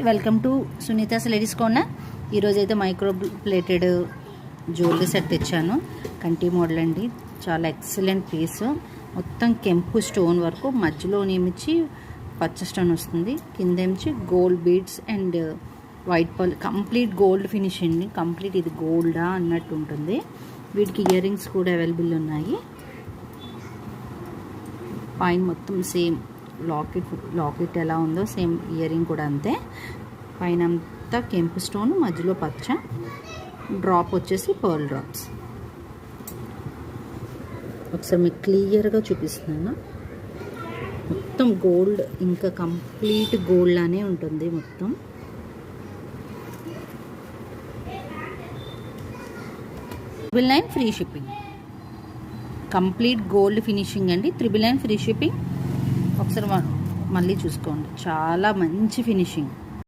Welcome to Sunita's ladies corner. ఈరోజు అయితే micro plated jewellery set తెచ్చాను. కంటి మోడల్ అండి, చాలా ఎక్సలెంట్ పీస్. మొత్తం కెంపు స్టోన్ వరకు, మధ్యలో ఏమిచ్చి పచ్చ స్టోన్ వస్తుంది, కింద ఏమిచ్చి gold beads and white pearl, complete gold finish అండి. కంప్లీట్ ఇది గోల్డా అన్నట్టు ఉంటుంది. వీటికి ఇయర్ రింగ్స్ కూడా అవైలబుల్ ఉన్నాయి. పైన మొత్తం సేమ్ లాకెట్ ఎలా ఉందో సేమ్ ఇయర్ రింగ్ కూడా అంతే. పైన అంతా కెంపు స్టోన్, మధ్యలో పచ్చ, డ్రాప్ వచ్చేసి పర్ల్ డ్రాప్స్. ఒకసారి మీకు క్లియర్గా చూపిస్తున్నాను. మొత్తం గోల్డ్, ఇంకా కంప్లీట్ గోల్డ్ లానే ఉంటుంది మొత్తం. $999 free shipping. Complete gold finishing అండి. $999 ఫ్రీ షిప్పింగ్. ఒకసారి మళ్ళీ చూసుకోండి, చాలా మంచి ఫినిషింగ్.